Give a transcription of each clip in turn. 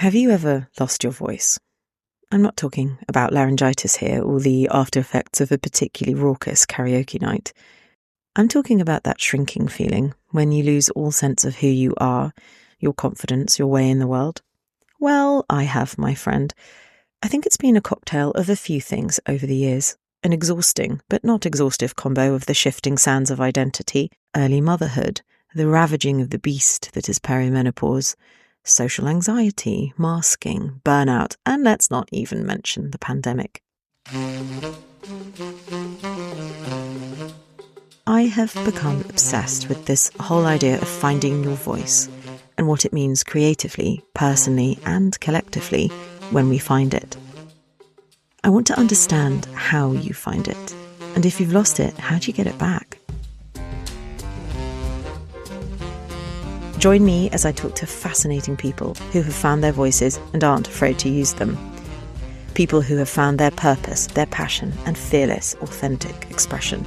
Have you ever lost your voice? I'm not talking about laryngitis here or the after effects of a particularly raucous karaoke night. I'm talking about that shrinking feeling when you lose all sense of who you are, your confidence, your way in the world. Well, I have, my friend. I think it's been a cocktail of a few things over the years. An exhausting, but not exhaustive combo of the shifting sands of identity, early motherhood, the ravaging of the beast that is perimenopause, social anxiety, masking, burnout, and let's not even mention the pandemic. I have become obsessed with this whole idea of finding your voice and what it means creatively, personally, and collectively when we find it. I want to understand how you find it, and if you've lost it, how do you get it back? Join me as I talk to fascinating people who have found their voices and aren't afraid to use them. People who have found their purpose, their passion, and fearless, authentic expression.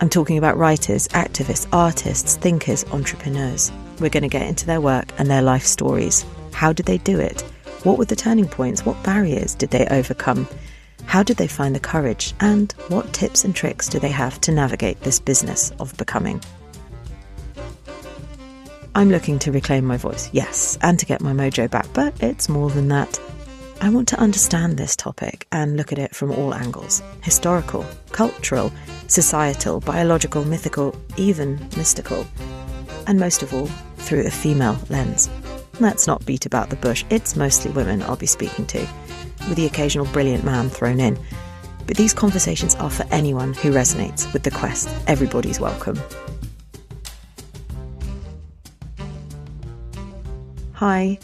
I'm talking about writers, activists, artists, thinkers, entrepreneurs. We're going to get into their work and their life stories. How did they do it? What were the turning points? What barriers did they overcome? How did they find the courage? And what tips and tricks do they have to navigate this business of becoming? I'm looking to reclaim my voice, yes, and to get my mojo back, but it's more than that. I want to understand this topic and look at it from all angles: historical, cultural, societal, biological, mythical, even mystical. And most of all, through a female lens. Let's not beat about the bush, it's mostly women I'll be speaking to, with the occasional brilliant man thrown in. But these conversations are for anyone who resonates with the quest. Everybody's welcome. Hi,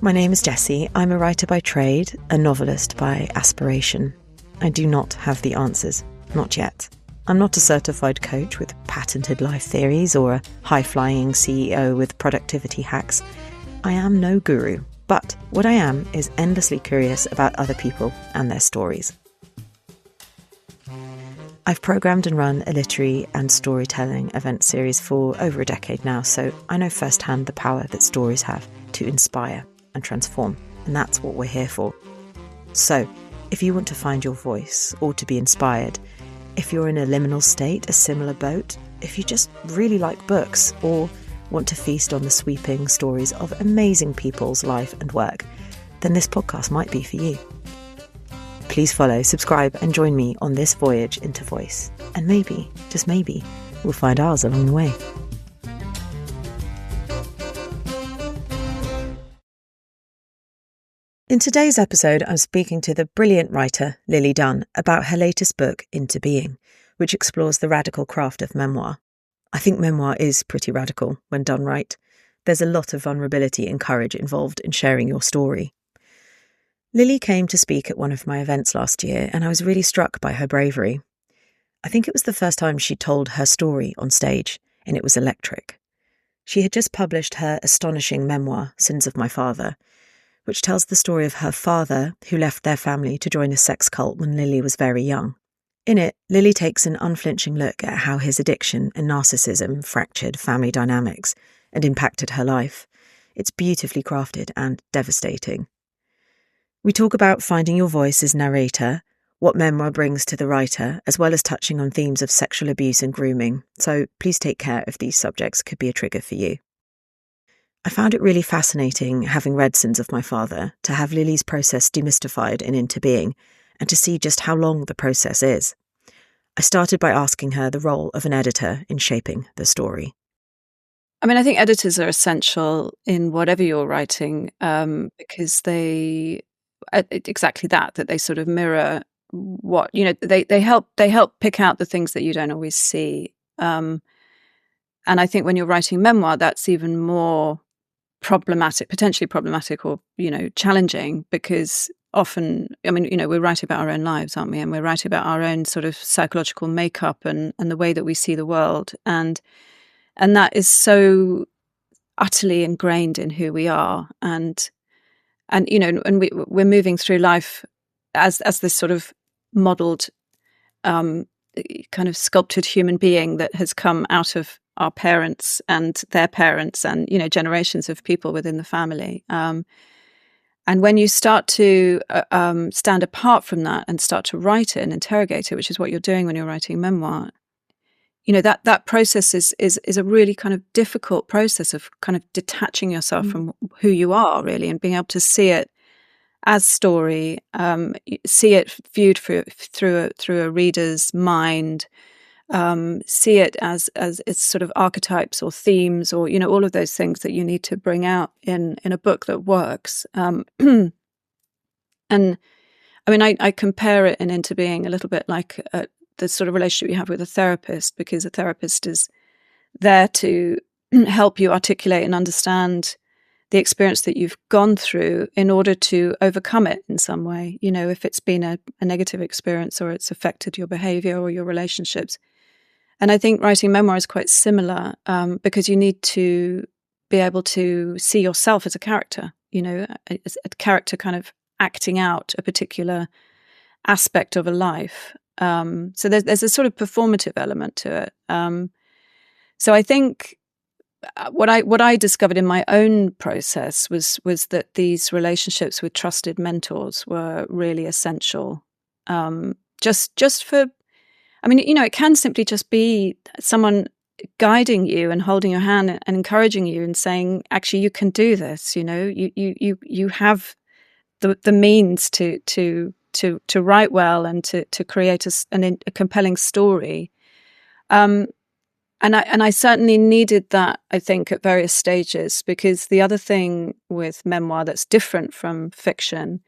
my name is Jessie. I'm a writer by trade, a novelist by aspiration. I do not have the answers, not yet. I'm not a certified coach with patented life theories or a high-flying CEO with productivity hacks. I am no guru, but what I am is endlessly curious about other people and their stories. I've programmed and run a literary and storytelling event series for over a decade now, so I know firsthand the power that stories have to inspire and transform, and that's what we're here for. So, if you want to find your voice or to be inspired, if you're in a liminal state, a similar boat, if you just really like books or want to feast on the sweeping stories of amazing people's life and work, then this podcast might be for you. Please follow, subscribe, and join me on this voyage into voice. And maybe, just maybe, we'll find ours along the way. In today's episode, I'm speaking to the brilliant writer Lily Dunn about her latest book, Into Being, which explores the radical craft of memoir. I think memoir is pretty radical when done right. There's a lot of vulnerability and courage involved in sharing your story. Lily came to speak at one of my events last year, and I was really struck by her bravery. I think it was the first time she told her story on stage, and it was electric. She had just published her astonishing memoir, Sins of My Father, which tells the story of her father, who left their family to join a sex cult when Lily was very young. In it, Lily takes an unflinching look at how his addiction and narcissism fractured family dynamics and impacted her life. It's beautifully crafted and devastating. We talk about finding your voice as narrator, what memoir brings to the writer, as well as touching on themes of sexual abuse and grooming, so please take care if these subjects could be a trigger for you. I found it really fascinating, having read Sins of My Father, to have Lily's process demystified and Into Being, and to see just how long the process is. I started by asking her the role of an editor in shaping the story. I mean, I think editors are essential in whatever you're writing, because they exactly that they sort of mirror what, they help pick out the things that you don't always see. And I think when you're writing memoir, that's even more potentially problematic or, challenging, because often, we're writing about our own lives, aren't we? And we're writing about our own sort of psychological makeup and the way that we see the world. And that is so utterly ingrained in who we are. And we're moving through life as this sort of modelled, kind of sculpted human being that has come out of our parents and their parents and, generations of people within the family. And when you start to stand apart from that and start to write it and interrogate it, which is what you're doing when you're writing memoir, that process is a really kind of difficult process of kind of detaching yourself from who you are, really, and being able to see it as story, see it viewed through a reader's mind, see it as its sort of archetypes or themes, or all of those things that you need to bring out in a book that works. And I mean, I compare it in Into Being a little bit like the sort of relationship you have with a therapist, because a therapist is there to help you articulate and understand the experience that you've gone through in order to overcome it in some way. If it's been a negative experience or it's affected your behavior or your relationships. And I think writing memoir is quite similar, because you need to be able to see yourself as a character, as a character kind of acting out a particular aspect of a life. So there's a sort of performative element to it. So I think what I discovered in my own process was that these relationships with trusted mentors were really essential. Just for, I mean, it can simply just be someone guiding you and holding your hand and encouraging you and saying, actually, you can do this. You have the means to write well and to create a compelling story. And I certainly needed that, I think, at various stages, because the other thing with memoir that's different from fiction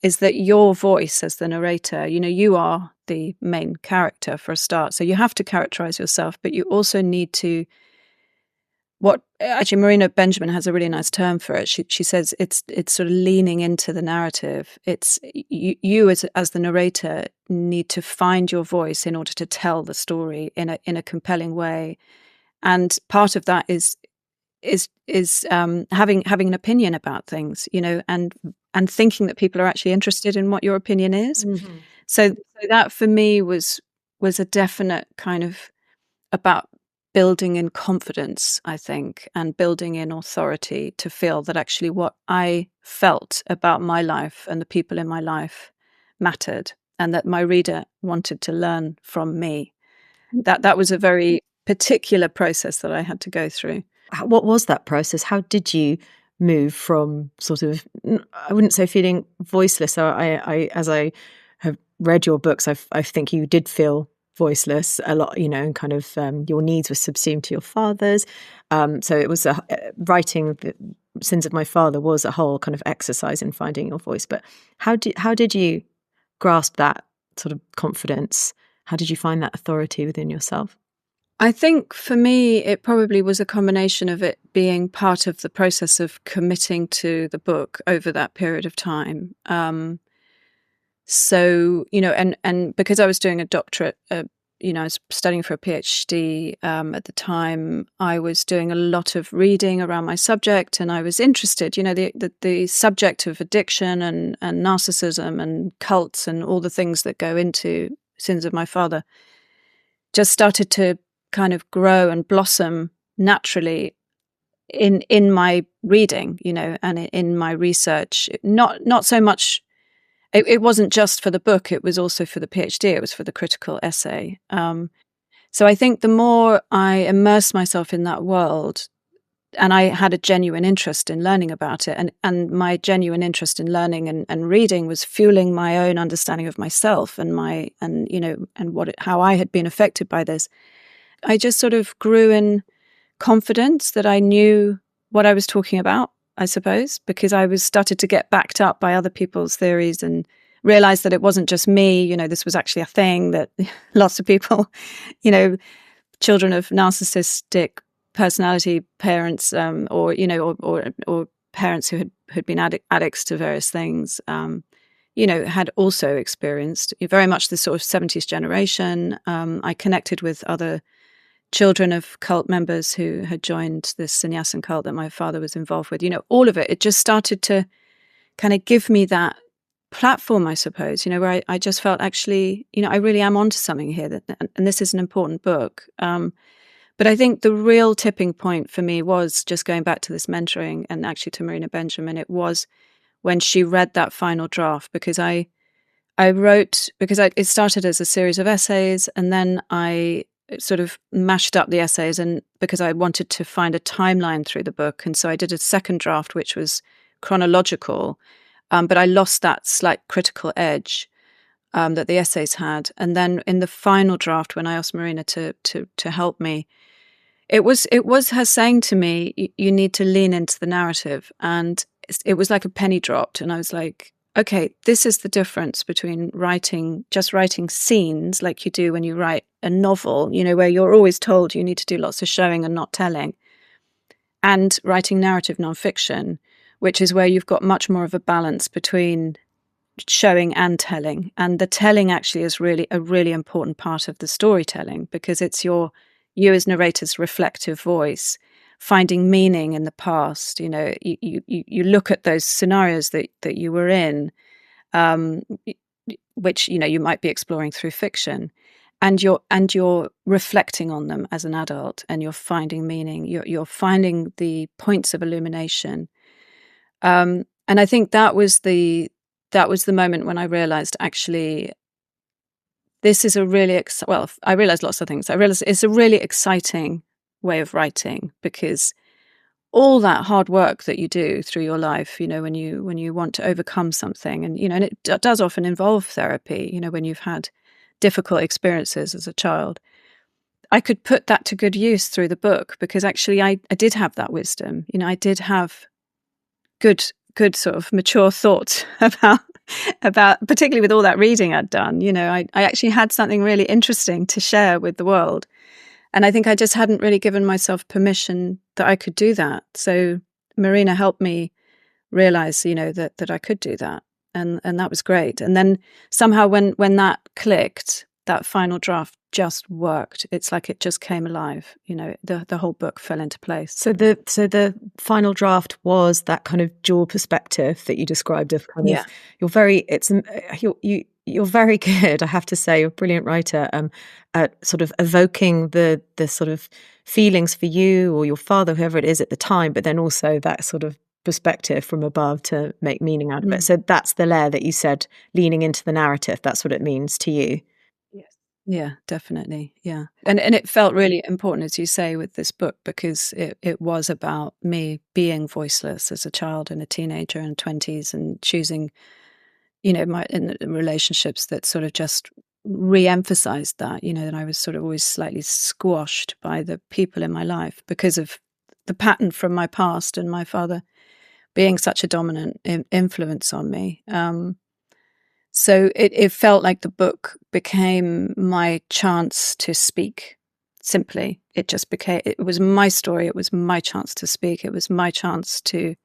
is that your voice as the narrator, you are the main character for a start. So you have to characterize yourself, but you also need to, actually Marina Benjamin has a really nice term for it. She says it's sort of leaning into the narrative. It's you as the narrator need to find your voice in order to tell the story in a compelling way. And part of that is having an opinion about things, and thinking that people are actually interested in what your opinion is. Mm-hmm. So that for me was a definite kind of about building in confidence, I think, and building in authority to feel that actually what I felt about my life and the people in my life mattered, and that my reader wanted to learn from me. That was a very particular process that I had to go through. What was that process? How did you move from sort of, I wouldn't say feeling voiceless. So I as I have read your books, I think you did feel voiceless a lot, and kind of your needs were subsumed to your father's. So it was writing the Sins of My Father was a whole kind of exercise in finding your voice. But how did you grasp that sort of confidence? How did you find that authority within yourself? I think for me, it probably was a combination of it being part of the process of committing to the book over that period of time. So, and because I was doing a doctorate, I was studying for a PhD at the time, I was doing a lot of reading around my subject, and I was interested, the subject of addiction and narcissism and cults and all the things that go into Sins of My Father just started to kind of grow and blossom naturally in my reading, and in my research. Not so much. It wasn't just for the book; it was also for the PhD. It was for the critical essay. So I think the more I immersed myself in that world, and I had a genuine interest in learning about it, and my genuine interest in learning and reading was fueling my own understanding of myself and how I had been affected by this. I just sort of grew in confidence that I knew what I was talking about, I suppose, because I was started to get backed up by other people's theories and realized that it wasn't just me, this was actually a thing that lots of people, children of narcissistic personality parents, or parents who had been addicts to various things, had also experienced very much the sort of 70s generation. I connected with other children of cult members who had joined this sannyasin cult that my father was involved with. All of it just started to kind of give me that platform, I suppose, where I just felt actually, I really am onto something here, and this is an important book. But But I think the real tipping point for me was just going back to this mentoring, and actually to Marina Benjamin. It was when she read that final draft, because I wrote, it started as a series of essays, and then I sort of mashed up the essays, and because I wanted to find a timeline through the book. And so I did a second draft, which was chronological, but I lost that slight critical edge that the essays had. And then in the final draft, when I asked Marina to help me, it was her saying to me, you need to lean into the narrative. And it was like a penny dropped. And I was like, okay, this is the difference between just writing scenes like you do when you write a novel, where you're always told you need to do lots of showing and not telling, and writing narrative nonfiction, which is where you've got much more of a balance between showing and telling. And the telling actually is really a really important part of the storytelling, because it's you as narrator's reflective voice, finding meaning in the past. You look at those scenarios that you were in, which you might be exploring through fiction, and you're reflecting on them as an adult, and you're finding meaning. You're finding the points of illumination, and I think that was the moment when I realized, actually, this is a really I realized lots of things. I realized it's a really exciting way of writing, because all that hard work that you do through your life, when you want to overcome something, and and it does often involve therapy, when you've had difficult experiences as a child, I could put that to good use through the book, because actually I did have that wisdom. I did have good sort of mature thoughts about particularly with all that reading I'd done. I actually had something really interesting to share with the world. And I think I just hadn't really given myself permission that I could do that. So Marina helped me realize, that I could do that. And that was great. And then somehow when that clicked, that final draft just worked. It's like it just came alive. The whole book fell into place. So the final draft was that kind of dual perspective that you described of kind of, you're very good, I have to say. You're a brilliant writer at sort of evoking the sort of feelings for you or your father, whoever it is at the time, but then also that sort of perspective from above to make meaning out of it. So that's the layer that you said, leaning into the narrative. That's what it means to you. Yes. Yeah, definitely. Yeah. And it felt really important, as you say, with this book, because it was about me being voiceless as a child and a teenager and 20s, and choosing, my in relationships that sort of just re-emphasized that, that I was sort of always slightly squashed by the people in my life because of the pattern from my past and my father being such a dominant influence on me. So it felt like the book became my chance to speak. Simply, it was my story. It was my chance to speak. It was my chance to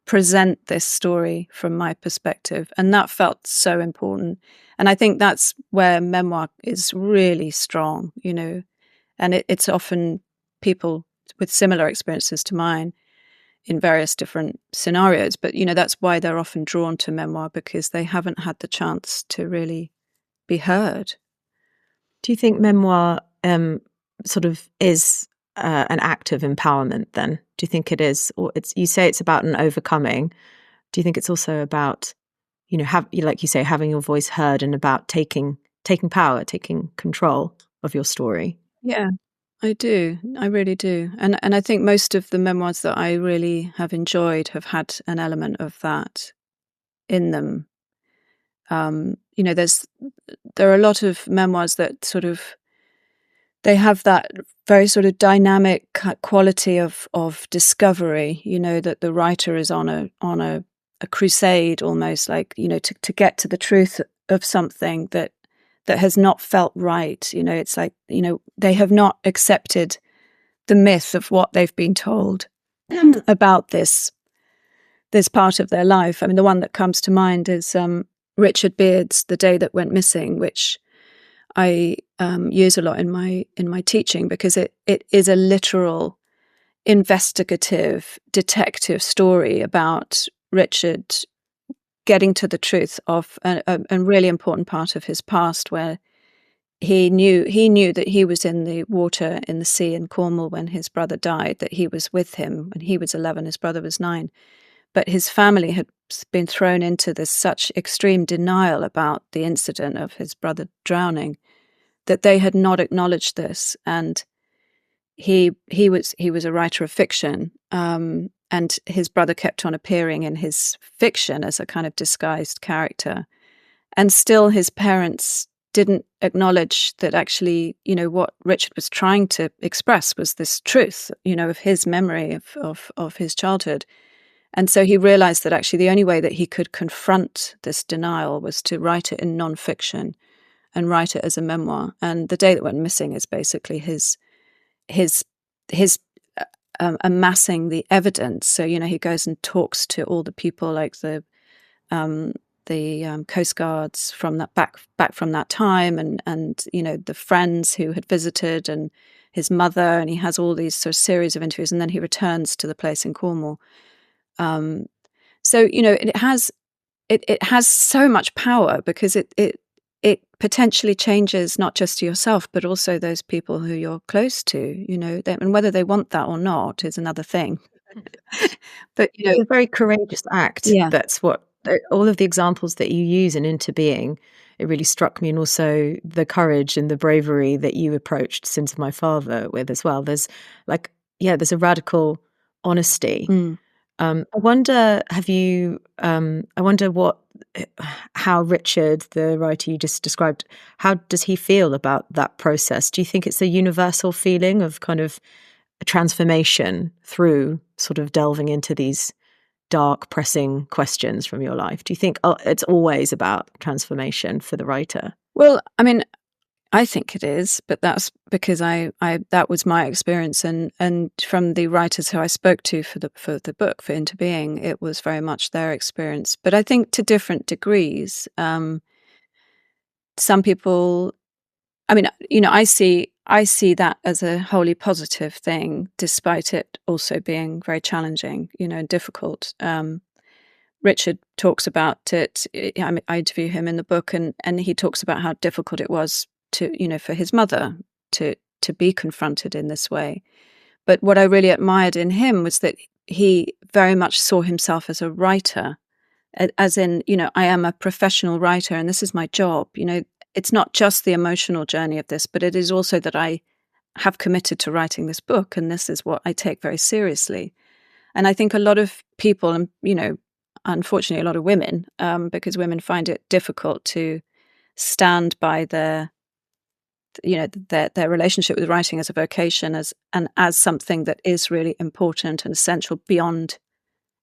present this story from my perspective. And that felt so important. And I think that's where memoir is really strong, and it's often people with similar experiences to mine in various different scenarios. But, that's why they're often drawn to memoir, because they haven't had the chance to really be heard. Do you think memoir sort of is an act of empowerment then? Do you think it is? Or you say it's about an overcoming. Do you think it's also about, like you say, having your voice heard, and about taking power, taking control of your story? Yeah. I do. I really do. And I think most of the memoirs that I really have enjoyed have had an element of that in them. There are a lot of memoirs that sort of, they have that very sort of dynamic quality of discovery, that the writer is on a crusade almost, like, to get to the truth of something that has not felt right. It's like, they have not accepted the myth of what they've been told about this part of their life. I mean, the one that comes to mind is Richard Beard's The Day That Went Missing, which I use a lot in my teaching, because it is a literal investigative detective story about Richard getting to the truth of a really important part of his past, where he knew that he was in the water in the sea in Cornwall when his brother died, that he was with him when he was 11, his brother was 9. But his family had been thrown into this such extreme denial about the incident of his brother drowning that they had not acknowledged this. And he was a writer of fiction, and his brother kept on appearing in his fiction as a kind of disguised character. And still his parents didn't acknowledge that actually, what Richard was trying to express was this truth, of his memory of his childhood. And so he realized that actually the only way that he could confront this denial was to write it in nonfiction and write it as a memoir. And The Day That Went Missing is basically his amassing the evidence. So, he goes and talks to all the people, like the Coast Guards from that back from that time, and the friends who had visited, and his mother, and he has all these sort of series of interviews, and then he returns to the place in Cornwall. So it has so much power because it potentially changes not just yourself, but also those people who you're close to. And whether they want that or not is another thing. But it's a very courageous act. Yeah. That's what all of the examples that you use in Into Being, it really struck me, and also the courage and the bravery that you approached Sins of My Father with as well. There's there's a radical honesty. I wonder, how Richard, the writer you just described, how does he feel about that process? Do you think it's a universal feeling of kind of a transformation through sort of delving into these dark, pressing questions from your life? Do you think it's always about transformation for the writer? Well, I mean, I think it is, but that's because that was my experience, and from the writers who I spoke to for the book, for Into Being, it was very much their experience. But I think to different degrees. Some people, I mean, I see that as a wholly positive thing, despite it also being very challenging, and difficult. Richard talks about it. I interview him in the book, and he talks about how difficult it was for his mother to be confronted in this way. But what I really admired in him was that he very much saw himself as a writer, as in, I am a professional writer and this is my job. It's not just the emotional journey of this, but it is also that I have committed to writing this book, and this is what I take very seriously. And I think a lot of people, and unfortunately a lot of women, because women find it difficult to stand by their relationship with writing as a vocation, as something that is really important and essential beyond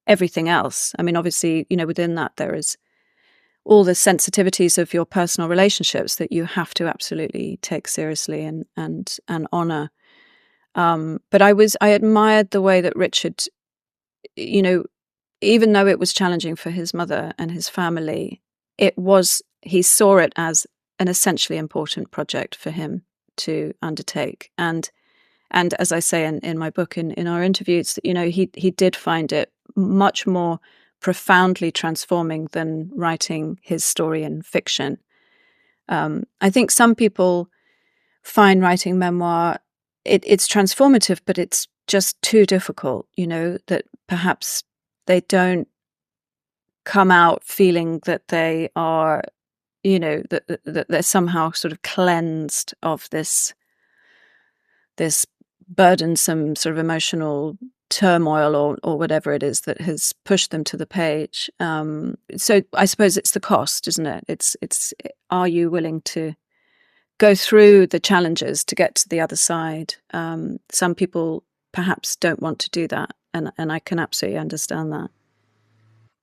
everything else. I mean, obviously, within that there is all the sensitivities of your personal relationships that you have to absolutely take seriously and honor. But I admired the way that Richard, even though it was challenging for his mother and his family, he saw it as an essentially important project for him to undertake. And as I say in my book, in our interviews, he did find it much more profoundly transforming than writing his story in fiction. I think some people find writing memoir, it's transformative, but it's just too difficult, that perhaps they don't come out feeling that they are, that they're somehow sort of cleansed of this burdensome sort of emotional turmoil or whatever it is that has pushed them to the page. So I suppose it's the cost, isn't it? It's are you willing to go through the challenges to get to the other side? Some people perhaps don't want to do that, and I can absolutely understand that.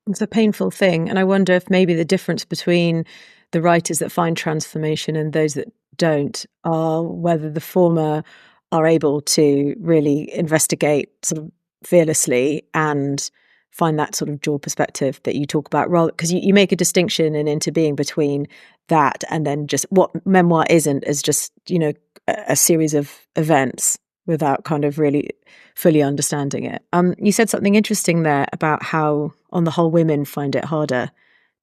It's a painful thing, and I wonder if maybe the difference between the writers that find transformation and those that don't are whether the former are able to really investigate sort of fearlessly and find that sort of dual perspective that you talk about, rather, because you make a distinction in Into Being between that and then just what memoir isn't is just, a series of events without kind of really fully understanding it. You said something interesting there about how, on the whole, women find it harder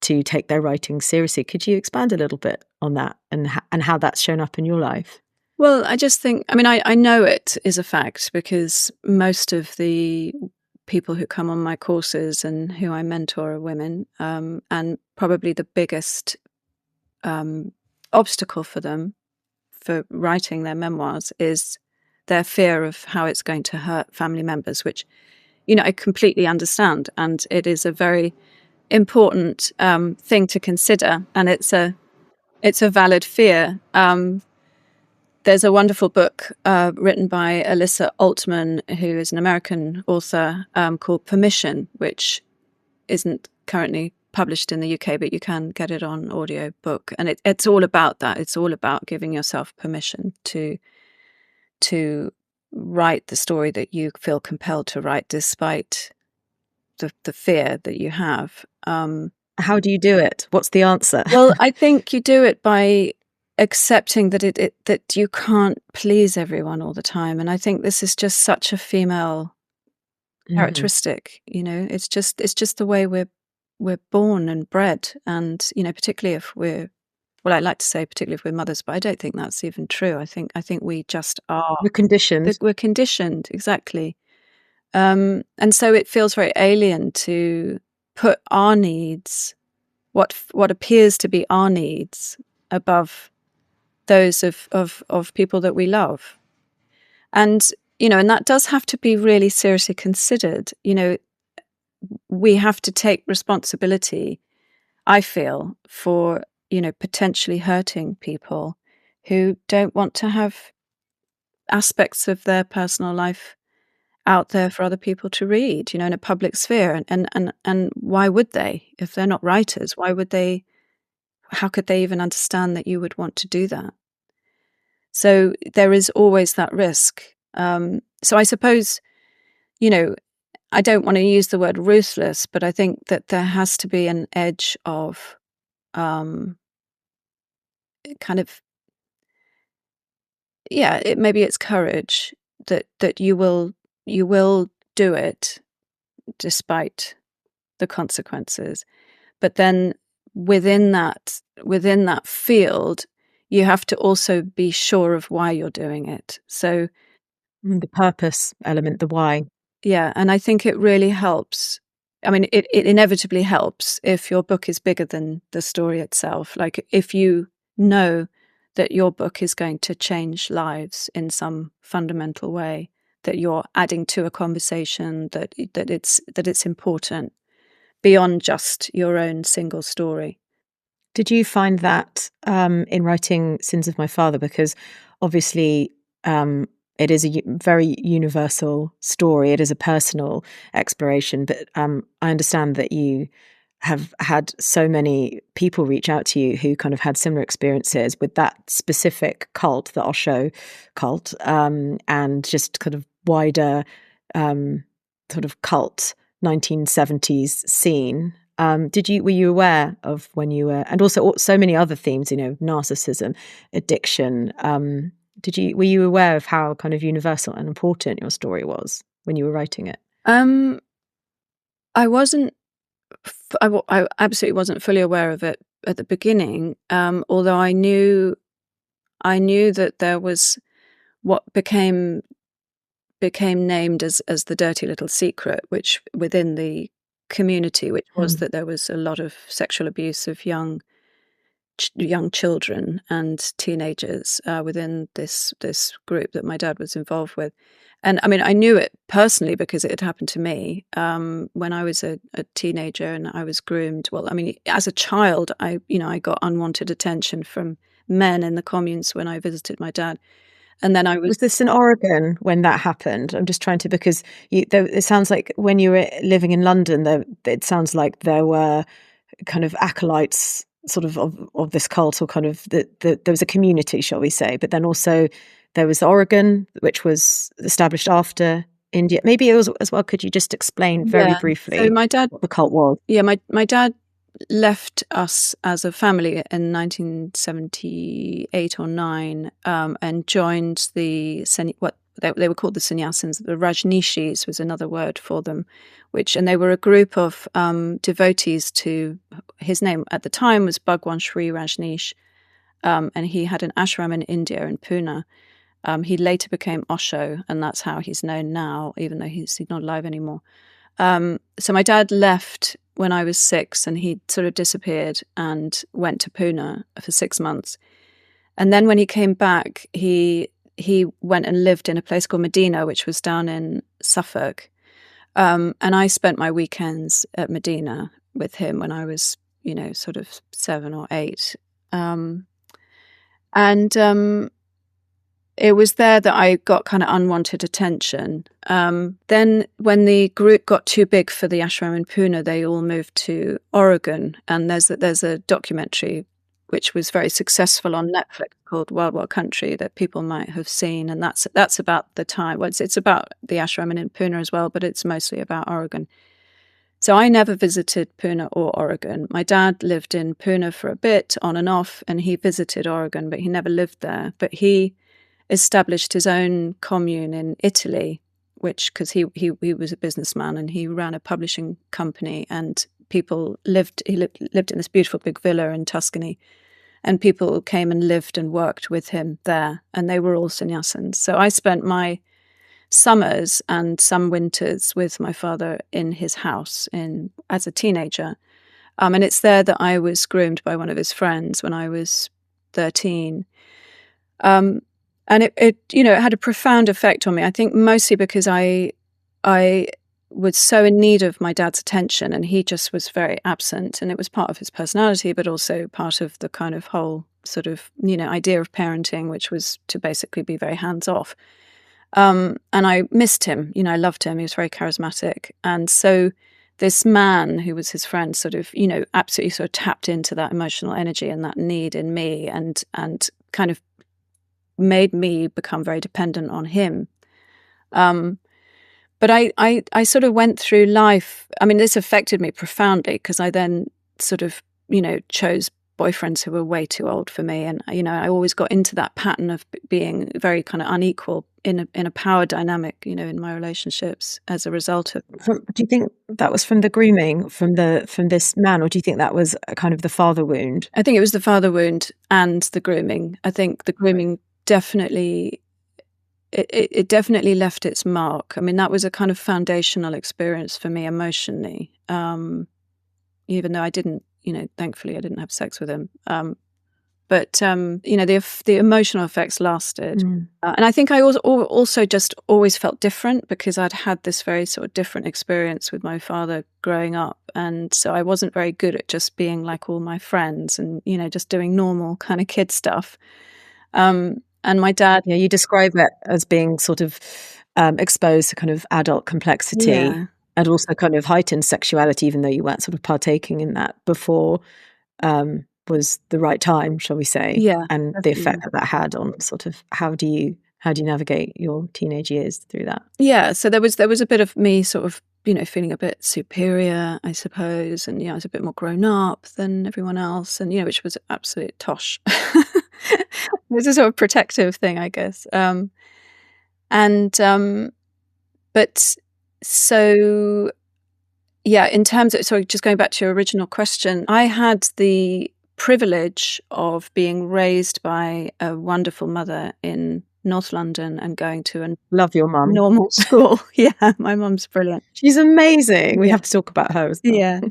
to take their writing seriously. Could you expand a little bit on that and how that's shown up in your life? Well, I just think, I mean, I know it is a fact because most of the people who come on my courses and who I mentor are women, and probably the biggest obstacle for them for writing their memoirs is their fear of how it's going to hurt family members, which, I completely understand. And it is a very important thing to consider. And it's a valid fear. There's a wonderful book written by Alyssa Altman, who is an American author, called Permission, which isn't currently published in the UK, but you can get it on audiobook. And it's all about that. It's all about giving yourself permission to write the story that you feel compelled to write, despite the fear that you have. How do you do it? What's the answer? Well, I think you do it by accepting that that you can't please everyone all the time. And I think this is just such a female characteristic. It's just the way we're born and bred. And particularly if I like to say particularly if we're mothers, but I don't think that's even true. I think we just are. We're conditioned. We're conditioned, exactly. And so it feels very alien to put our needs, what appears to be our needs, above those of people that we love. And and that does have to be really seriously considered. We have to take responsibility, I feel, for potentially hurting people who don't want to have aspects of their personal life out there for other people to read, in a public sphere. And why would they? If they're not writers, why would they? How could they even understand that you would want to do that? So there is always that risk. So I suppose, I don't want to use the word ruthless, but I think that there has to be an edge of kind of, maybe it's courage that you will do it despite the consequences. But then within that field, you have to also be sure of why you're doing it. So the purpose element, the why. Yeah, and I think it really helps. I mean, it inevitably helps if your book is bigger than the story itself. Like if you know that your book is going to change lives in some fundamental way, that you're adding to a conversation, that it's important beyond just your own single story. Did you find that in writing Sins of My Father? Because obviously it is a very universal story. It is a personal exploration. But I understand that you have had so many people reach out to you who kind of had similar experiences with that specific cult, the Osho cult, and just kind of wider sort of cult 1970s scene. Were you aware of when you were, and also so many other themes, narcissism, addiction. Were you aware of how kind of universal and important your story was when you were writing it? I wasn't. I absolutely wasn't fully aware of it at the beginning. Although I knew that there was what became named as the dirty little secret, which within the community, which was that there was a lot of sexual abuse of young children and teenagers within this group that my dad was involved with. And I mean, I knew it personally because it had happened to me when I was a teenager and I was groomed. Well, I mean, as a child, I got unwanted attention from men in the communes when I visited my dad. And then was this in Oregon when that happened? I'm just trying to, because it sounds like when you were living in London, it sounds like there were kind of acolytes sort of this cult, or kind of there was a community, shall we say, but then also there was Oregon, which was established after India. Maybe it was as well. Could you just explain very briefly what the cult was? Yeah, my dad left us as a family in 1978 or 9 and joined the they were called the sannyasins. The Rajneeshis was another word for them, and they were a group of devotees to, his name at the time was Bhagwan Sri Rajneesh, and he had an ashram in India, in Pune. He later became Osho, and that's how he's known now, even though he's not alive anymore. So my dad left when I was 6, and he sort of disappeared and went to Pune for 6 months. And then when he came back, he went and lived in a place called Medina, which was down in Suffolk. And I spent my weekends at Medina with him when I was, sort of 7 or 8. It was there that I got kind of unwanted attention. Then when the group got too big for the ashram in Pune, they all moved to Oregon. And there's a documentary which was very successful on Netflix called Wild Country that people might have seen. And that's about the time. Well, it's about the ashram in Pune as well, but it's mostly about Oregon. So I never visited Pune or Oregon. My dad lived in Pune for a bit, on and off, and he visited Oregon, but he never lived there. But he established his own commune in Italy, because he was a businessman and he ran a publishing company, and he lived in this beautiful big villa in Tuscany, and people came and lived and worked with him there, and they were all sannyasins. So I spent my summers and some winters with my father in his house as a teenager. And it's there that I was groomed by one of his friends when I was 13. And it had a profound effect on me. I think mostly because I was so in need of my dad's attention, and he just was very absent. And it was part of his personality, but also part of the kind of whole sort of, idea of parenting, which was to basically be very hands-off. And I missed him. I loved him. He was very charismatic. And so this man who was his friend sort of, absolutely sort of tapped into that emotional energy and that need in me, and kind of made me become very dependent on him. But I sort of went through life. I mean, this affected me profoundly because I then sort of, chose boyfriends who were way too old for me. And, I always got into that pattern of being very kind of unequal in a power dynamic, in my relationships as a result of. Do you think that was from the grooming from this man, or do you think that was kind of the father wound? I think it was the father wound and the grooming. I think the grooming definitely, it definitely left its mark. I mean, that was a kind of foundational experience for me emotionally, even though I didn't, thankfully I didn't have sex with him. But the emotional effects lasted. And I think I also just always felt different because I'd had this very sort of different experience with my father growing up. And so I wasn't very good at just being like all my friends and, just doing normal kind of kid stuff. And my dad... Yeah, you describe it as being sort of exposed to kind of adult complexity, and also kind of heightened sexuality, even though you weren't sort of partaking in that before was the right time, shall we say. Yeah. And the effect that had on sort of how do you navigate your teenage years through that? Yeah, so there was a bit of me sort of, feeling a bit superior, I suppose, and I was a bit more grown up than everyone else, and which was absolute tosh. It was a sort of protective thing, I guess. But so, yeah, in terms of, sorry, just going back to your original question, I had the privilege of being raised by a wonderful mother in North London and going to a Love your mum. normal school. Yeah, my mum's brilliant. She's amazing. We have to talk about her as well. Yeah.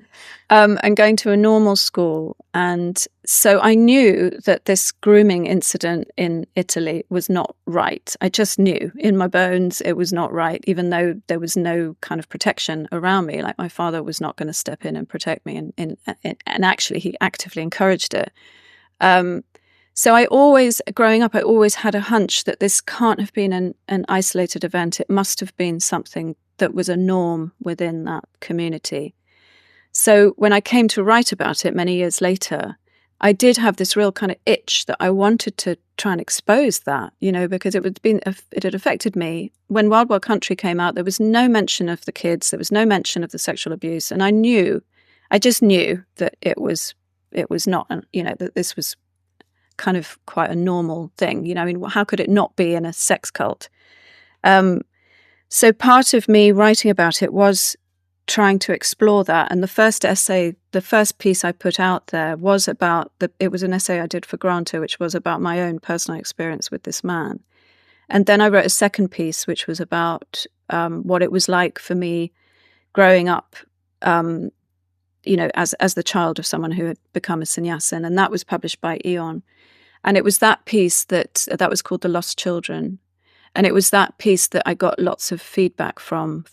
And going to a normal school. And so I knew that this grooming incident in Italy was not right. I just knew in my bones it was not right, even though there was no kind of protection around me. Like my father was not going to step in and protect me. And actually, he actively encouraged it. So I always, growing up, I always had a hunch that this can't have been an isolated event. It must have been something that was a norm within that community. So when I came to write about it many years later, I did have this real kind of itch that I wanted to try and expose that, because it had affected me. When Wild Country came out, there was no mention of the kids. There was no mention of the sexual abuse. And I just knew that it was not, that this was kind of quite a normal thing. I mean, how could it not be in a sex cult? So part of me writing about it was trying to explore that. And the first piece I put out there was about it was an essay I did for Granta, which was about my own personal experience with this man. And then I wrote a second piece, which was about what it was like for me growing up, as the child of someone who had become a sannyasin. And that was published by Eon. And it was that piece that was called The Lost Children. And it was that piece that I got lots of feedback from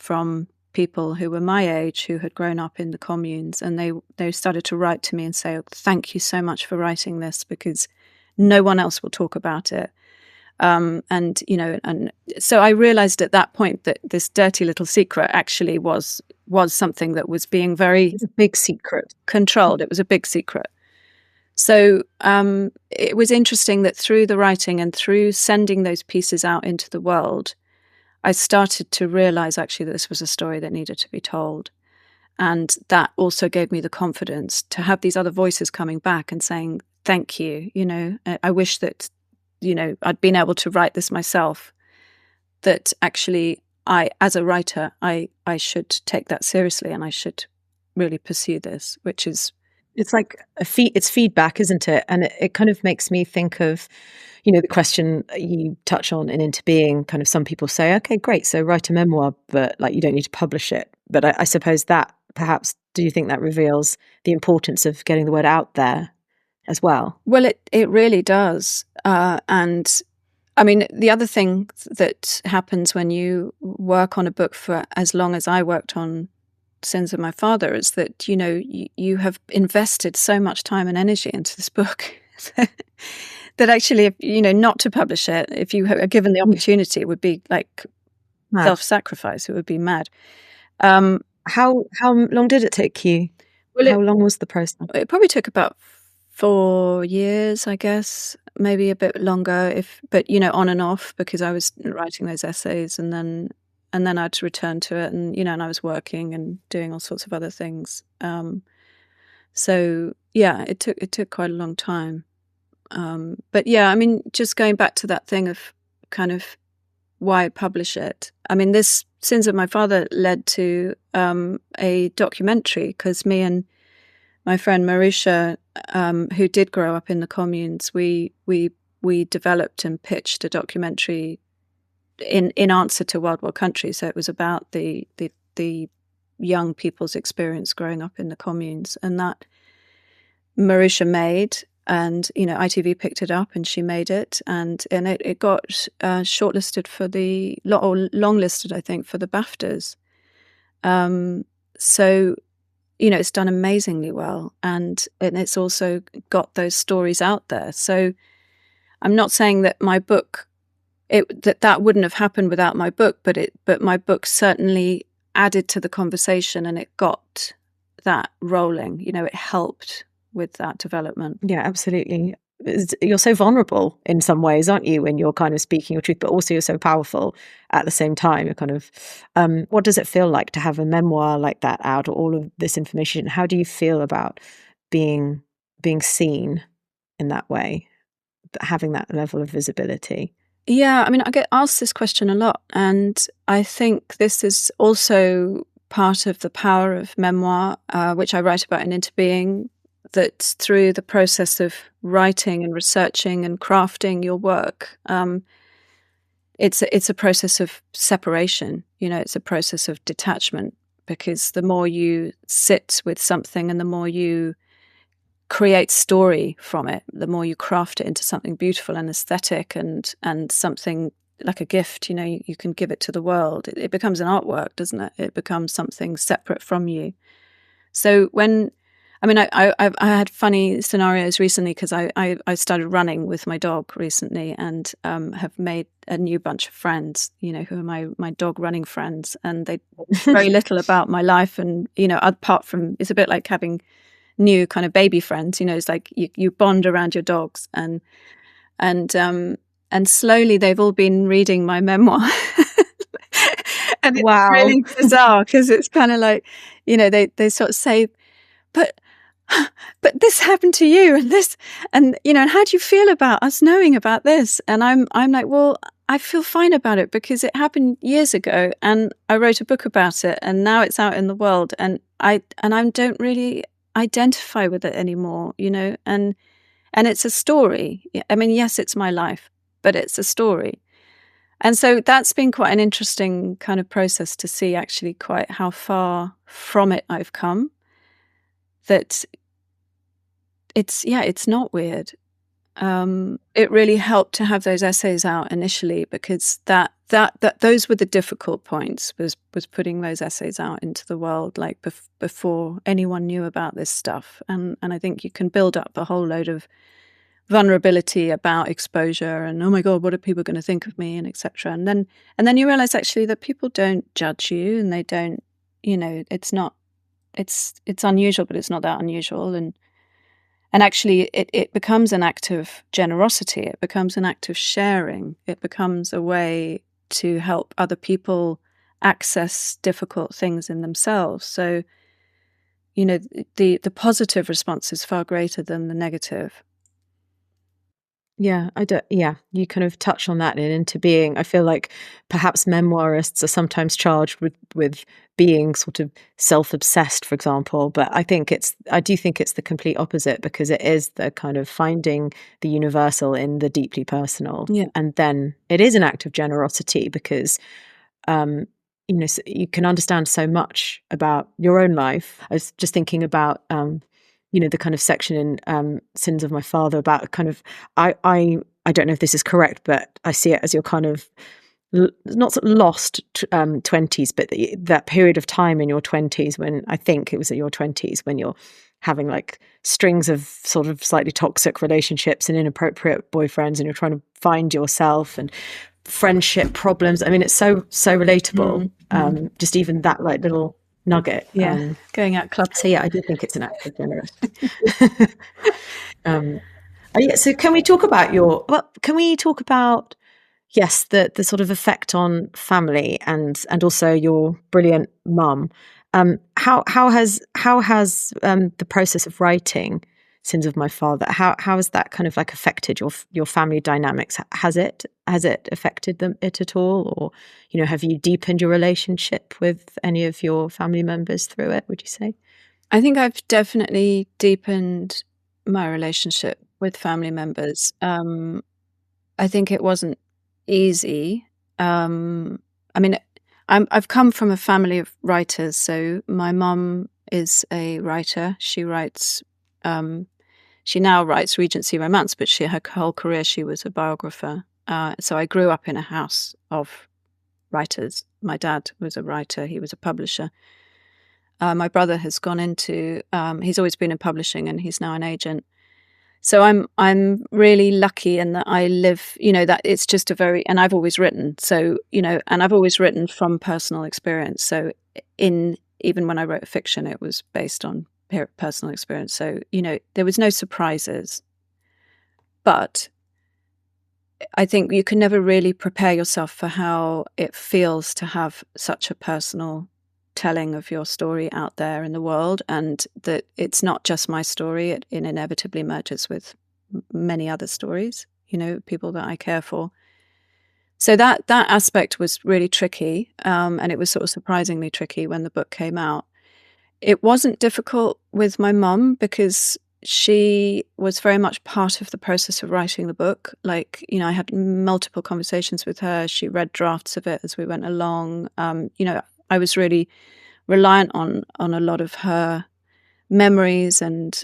people who were my age, who had grown up in the communes. And they started to write to me and say, oh, thank you so much for writing this, because no one else will talk about it. And so I realized at that point that this dirty little secret actually was something that was being very It's a big secret. Controlled. It was a big secret. So it was interesting that through the writing and through sending those pieces out into the world, I started to realize actually that this was a story that needed to be told. And that also gave me the confidence to have these other voices coming back and saying, thank you. I wish that, I'd been able to write this myself, that actually as a writer, I should take that seriously and I should really pursue this, which is... It's like it's feedback, isn't it? And it kind of makes me think of, the question you touch on in Into Being. Kind of some people say, okay, great, so write a memoir, but like you don't need to publish it. But I suppose that perhaps, do you think that reveals the importance of getting the word out there as well? Well, it really does. And I mean, the other thing that happens when you work on a book for as long as I worked on Sins of My Father is that, you have invested so much time and energy into this book that actually, if, not to publish it, if you are given the opportunity, it would be like self-sacrifice. It would be mad. How long did it take you? Well, how long was the process? It probably took about 4 years, I guess, maybe a bit longer, but on and off, because I was writing those essays and then I'd return to it, and and I was working and doing all sorts of other things. So yeah, it took quite a long time. But yeah, I mean, just going back to that thing of kind of why publish it. I mean, this Sins of My Father led to a documentary, because me and my friend Marusha, who did grow up in the communes, we developed and pitched a documentary in answer to Wild Wild Country. So it was about the young people's experience growing up in the communes, and that Marusha made, and ITV picked it up and she made it, and it got shortlisted for or longlisted, I think, for the BAFTAs. So it's done amazingly well, and it's also got those stories out there. So I'm not saying that my book, that wouldn't have happened without my book, but my book certainly added to the conversation, and it got that rolling. It helped with that development. Yeah, absolutely. You're so vulnerable in some ways, aren't you, when you're kind of speaking your truth, but also you're so powerful at the same time. You're kind of, what does it feel like to have a memoir like that out, or all of this information? How do you feel about being seen in that way, having that level of visibility? Yeah, I mean, I get asked this question a lot, and I think this is also part of the power of memoir, which I write about in Into Being, that through the process of writing and researching and crafting your work, it's a process of separation. It's a process of detachment, because the more you sit with something and the more you create story from it, the more you craft it into something beautiful and aesthetic and something like a gift, you can give it to the world. It becomes an artwork, doesn't it? It becomes something separate from you. So I had funny scenarios recently, because I started running with my dog recently, and have made a new bunch of friends, who are my dog running friends, and they very little about my life, and apart from, it's a bit like having new kind of baby friends. It's like you bond around your dogs, and slowly they've all been reading my memoir. And it's really bizarre, because it's kind of like, they sort of say, but this happened to you, and this, and and how do you feel about us knowing about this? And I'm like, well, I feel fine about it because it happened years ago, and I wrote a book about it, and now it's out in the world, and I don't really identify with it anymore, and it's a story. I mean, yes, it's my life, but it's a story. And so that's been quite an interesting kind of process to see actually quite how far from it I've come. That it's not weird. It really helped to have those essays out initially, because that those were the difficult points, was putting those essays out into the world, like before anyone knew about this stuff. And I think you can build up a whole load of vulnerability about exposure and, oh my God, what are people going to think of me, and etc. And then you realize actually that people don't judge you, and they don't, it's not, it's unusual, but it's not that unusual. And actually it becomes an act of generosity. It becomes an act of sharing. It becomes a way to help other people access difficult things in themselves. So, the positive response is far greater than the negative. Yeah, you kind of touch on that in Into Being. I feel like perhaps memoirists are sometimes charged with being sort of self-obsessed, for example, but I do think it's the complete opposite, because it is the kind of finding the universal in the deeply personal. Yeah. And then it is an act of generosity, because so you can understand so much about your own life. I was just thinking about the kind of section in Sins of My Father about kind of, I don't know if this is correct, but I see it as your kind of not sort of lost 20s, but that period of time in your 20s, when I think it was at your 20s, when you're having like strings of sort of slightly toxic relationships and inappropriate boyfriends, and you're trying to find yourself, and friendship problems. I mean, it's so relatable. Just even that like little nugget. Going out clubbing. So I do think it's an act of generosity. So can we talk about the sort of effect on family and also your brilliant mum? How has the process of writing Sins of My Father, how has that kind of like affected your family dynamics? Has it affected it at all, or have you deepened your relationship with any of your family members through it, would you say? I think I've definitely deepened my relationship with family members. I think it wasn't easy. I mean, I've come from a family of writers. So my mum is a writer. She writes. She now writes Regency romance, but her whole career she was a biographer. So I grew up in a house of writers. My dad was a writer. He was a publisher. My brother has gone into. He's always been in publishing, and he's now an agent. So I'm really lucky in that I live. That it's just and I've always written. So and I've always written from personal experience. So even when I wrote fiction, it was based on personal experience. So there was no surprises. But I think you can never really prepare yourself for how it feels to have such a personal telling of your story out there in the world, and that it's not just my story. It inevitably merges with many other stories, people that I care for. So that aspect was really tricky, and it was sort of surprisingly tricky when the book came out. It wasn't difficult with my mum, because she was very much part of the process of writing the book. Like, I had multiple conversations with her. She read drafts of it as we went along. I was really reliant on a lot of her memories and,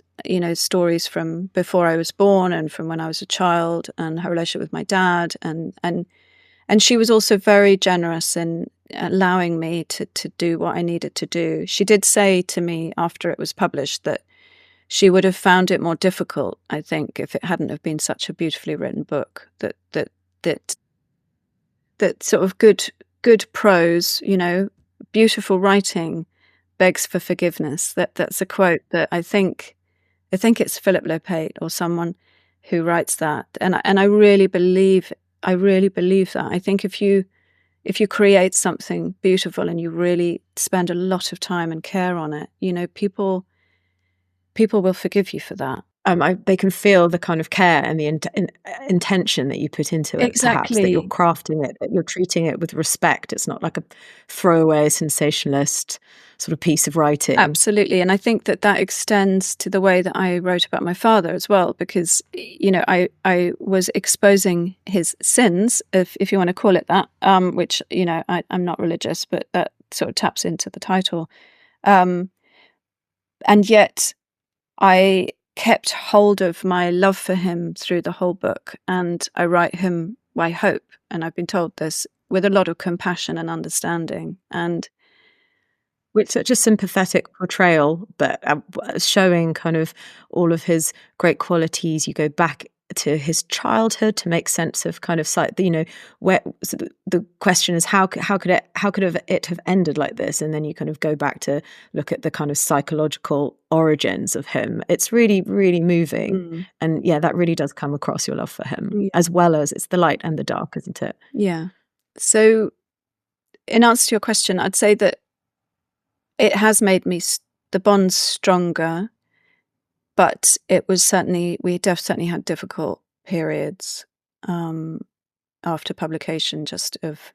stories from before I was born and from when I was a child, and her relationship with my dad. And she was also very generous in allowing me to do what I needed to do. She did say to me after it was published that she would have found it more difficult, I think, if it hadn't have been such a beautifully written book. That sort of good prose, beautiful writing begs for forgiveness. That's a quote that I think it's Philip Lopate or someone who writes that, and I really believe that. I think if you create something beautiful and you really spend a lot of time and care on it, people will forgive you for that. they can feel the kind of care and the intention that you put into it, perhaps, that you're Exactly. crafting it, that you're treating it with respect. It's not like a throwaway sensationalist sort of piece of writing. Absolutely. And I think that that extends to the way that I wrote about my father as well, because, I was exposing his sins, if you want to call it that, which, I'm not religious, but that sort of taps into the title. Um, and yet I kept hold of my love for him through the whole book, and I write him, I hope, and I've been told this, with a lot of compassion and understanding. And With such a sympathetic portrayal, but showing kind of all of his great qualities. You go back to his childhood to make sense of kind of where. So the question is how could it have ended like this, and then you kind of go back to look at the kind of psychological origins of him. It's really, really moving, and yeah, that really does come across, your love for him, yeah, as well as it's the light and the dark, isn't it? yeah. So, in answer to your question, I'd say that it has made the bonds stronger, but it was we certainly had difficult periods after publication, just of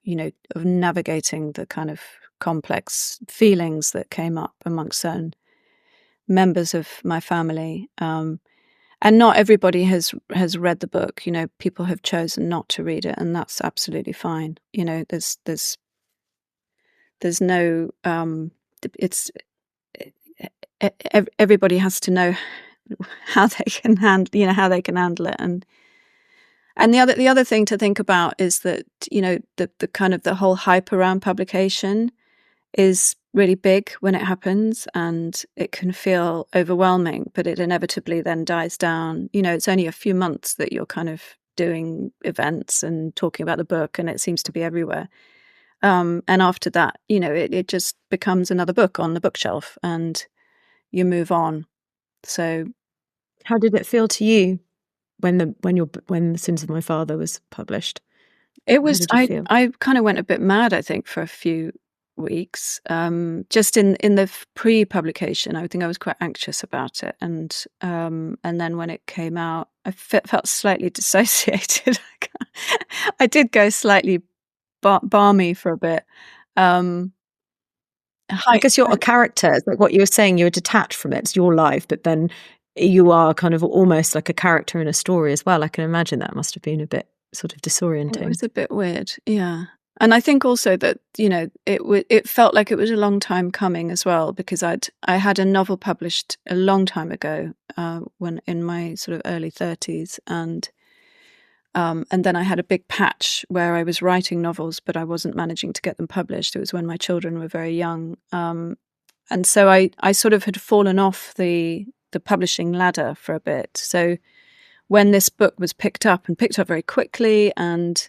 navigating the kind of complex feelings that came up amongst certain members of my family. And not everybody has read the book. People have chosen not to read it, and that's absolutely fine. There's no it's everybody has to know how they can handle it. And the other thing to think about is that the kind of the whole hype around publication is really big when it happens, and it can feel overwhelming, but it inevitably then dies down. It's only a few months that you're kind of doing events and talking about the book, and it seems to be everywhere. And after that, it just becomes another book on the bookshelf, and you move on. So, How did it feel to you when the Sins of My Father was published? it How was did you feel? I kind of went a bit mad, I think, for a few weeks. Just in the pre-publication, I think I was quite anxious about it, and then when it came out, I felt slightly dissociated. I did go slightly balmy for a bit. Um, I hi, guess you're a character. It's like what you were saying, you're detached from it. It's your life, but then you are kind of almost like a character in a story as well. I can imagine that must have been a bit sort of It disorienting. was a bit weird, yeah. And I think also that, it felt like it was a long time coming as well, because I had a novel published a long time ago, when in my sort of early 30s, and then I had a big patch where I was writing novels, but I wasn't managing to get them published. It was when my children were very young. And so I sort of had fallen off the publishing ladder for a bit. So when this book was picked up very quickly, and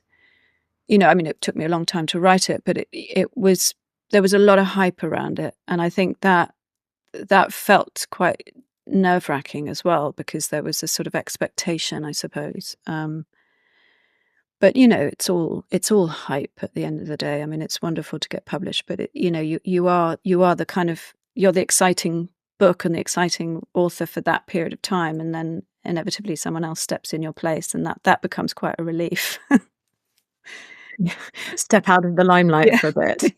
it took me a long time to write it, but there was a lot of hype around it, and I think that felt quite nerve-wracking as well, because there was a sort of expectation, I suppose. But it's all hype at the end of the day. I mean, it's wonderful to get published, but you are the kind of, you're the exciting book and the exciting author for that period of time, and then inevitably someone else steps in your place, and that becomes quite a relief. Step out of the limelight Yeah. for a bit.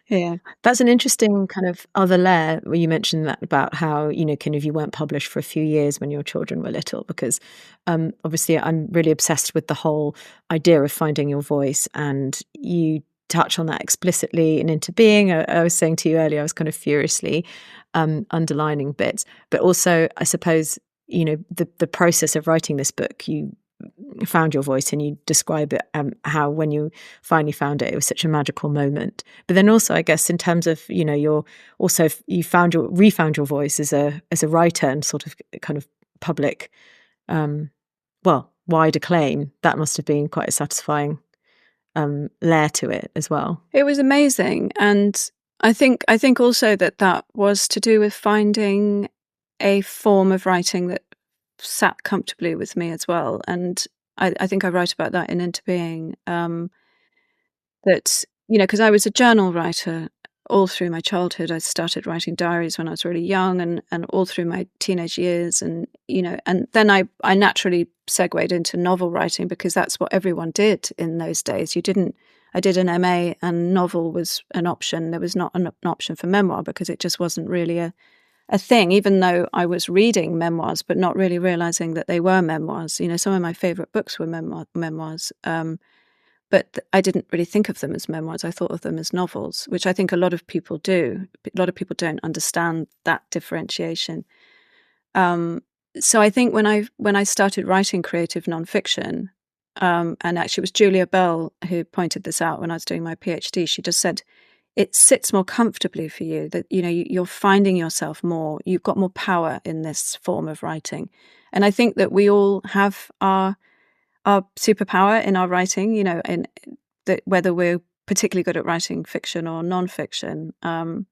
Yeah. That's an interesting kind of other layer where you mentioned that about how, kind of you weren't published for a few years when your children were little, because obviously I'm really obsessed with the whole idea of finding your voice, and you touch on that explicitly in Into Being. I was saying to you earlier, I was kind of furiously underlining bits, but also I suppose, the process of writing this book, you found your voice, and you describe it, how when you finally found it, it was such a magical moment. But then also, I guess, in terms of you're also, you refound your voice as a writer, and sort of kind of public, wide acclaim. That must have been quite a satisfying layer to it as well. It was amazing, and I think also that was to do with finding a form of writing that sat comfortably with me as well. And I think I write about that in Into Being, that, because I was a journal writer all through my childhood. I started writing diaries when I was really young, and all through my teenage years. And, and then I naturally segued into novel writing because that's what everyone did in those days. I did an MA and novel was an option. There was not an option for memoir because it just wasn't really a thing, even though I was reading memoirs, but not really realizing that they were memoirs. Some of my favorite books were memoirs. But I didn't really think of them as memoirs. I thought of them as novels, which I think a lot of people do. A lot of people don't understand that differentiation. So I think when I started writing creative nonfiction, and actually it was Julia Bell who pointed this out when I was doing my PhD. She just said, it sits more comfortably for you, that, you're finding yourself more, you've got more power in this form of writing. And I think that we all have our superpower in our writing, in that, whether we're particularly good at writing fiction or nonfiction. And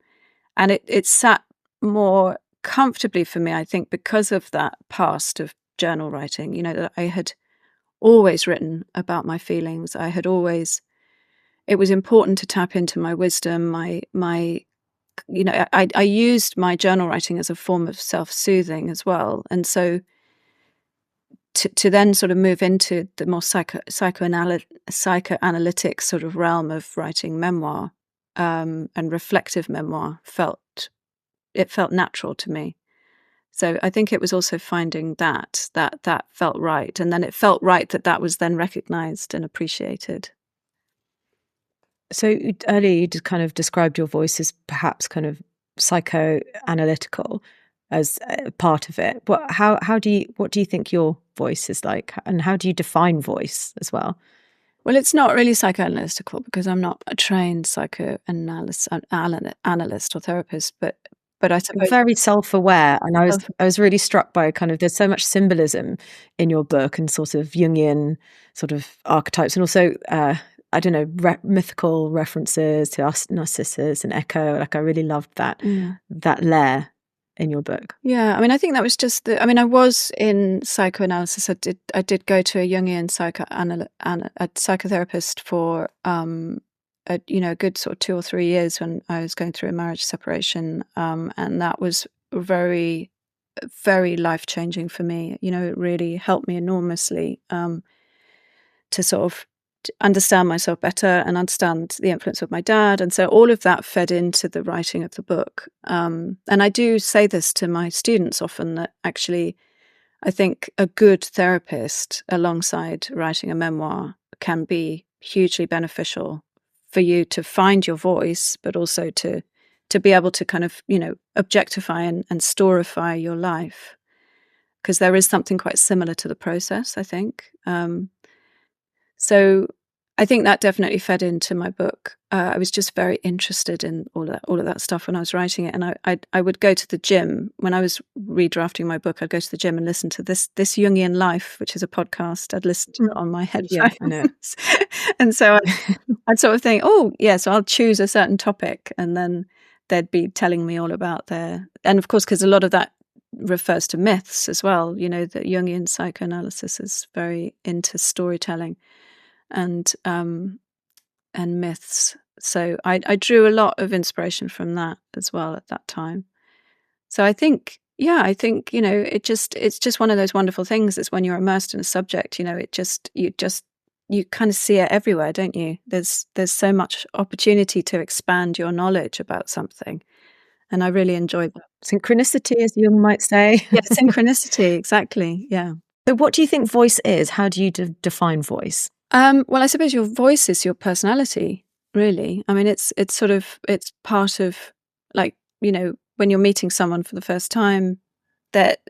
it sat more comfortably for me, I think, because of that past of journal writing, that I had always written about my feelings. It was important to tap into my wisdom, I used my journal writing as a form of self-soothing as well. And so to then sort of move into the more psychoanalytic sort of realm of writing memoir, and reflective memoir felt natural to me. So I think it was also finding that felt right. And then it felt right that was then recognized and appreciated. So earlier you just kind of described your voice as perhaps kind of psychoanalytical as part of it. What do you think your voice is like, and how do you define voice as well? Well, it's not really psychoanalytical because I'm not a trained psychoanalyst or therapist, but I suppose very self-aware, and I was really struck by kind of, there's so much symbolism in your book and sort of Jungian sort of archetypes, and also I don't know, mythical references to Narcissus and Echo. Like, I really loved that layer in your book. Yeah, I mean, I think that was just I was in psychoanalysis. I did go to a Jungian psychotherapist for a good sort of 2 or 3 years when I was going through a marriage separation, and that was very, very life-changing for me. It really helped me enormously to sort of understand myself better and understand the influence of my dad. And so all of that fed into the writing of the book. And I do say this to my students often, that actually I think a good therapist alongside writing a memoir can be hugely beneficial for you to find your voice, but also to be able to kind of, objectify and storify your life. Because there is something quite similar to the process, I think. So I think that definitely fed into my book. I was just very interested in all of that stuff when I was writing it, and I would go to the gym when I was redrafting my book. I'd go to the gym and listen to this Jungian Life, which is a podcast. I'd listen to it on my headphones. Yeah, I know. And so I'd sort of think, oh yeah, so I'll choose a certain topic, and then they'd be telling me all about and of course, because a lot of that refers to myths as well. That Jungian psychoanalysis is very into storytelling and myths. So I drew a lot of inspiration from that as well at that time. So I think it's just one of those wonderful things. It's when you're immersed in a subject, you kind of see it everywhere, don't you? There's so much opportunity to expand your knowledge about something. And I really enjoyed that. Synchronicity, as Jung might say. Yeah, synchronicity, exactly. Yeah. So what do you think voice is? How do you define voice? Well, I suppose your voice is your personality, really. I mean, it's part of, like, when you're meeting someone for the first time, that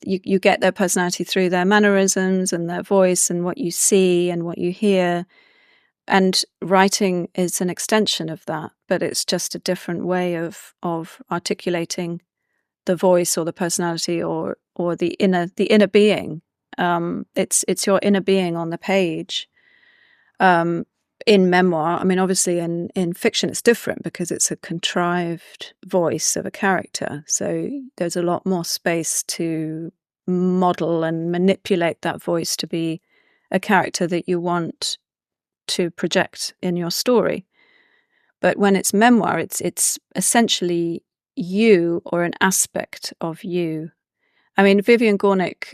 you get their personality through their mannerisms and their voice and what you see and what you hear. And writing is an extension of that, but it's just a different way of articulating the voice or the personality or the inner being. It's your inner being on the page. In memoir, I mean, obviously in fiction it's different because it's a contrived voice of a character. So there's a lot more space to model and manipulate that voice to be a character that you want to project in your story. But when it's memoir, it's essentially you or an aspect of you. I mean, Vivian Gornick,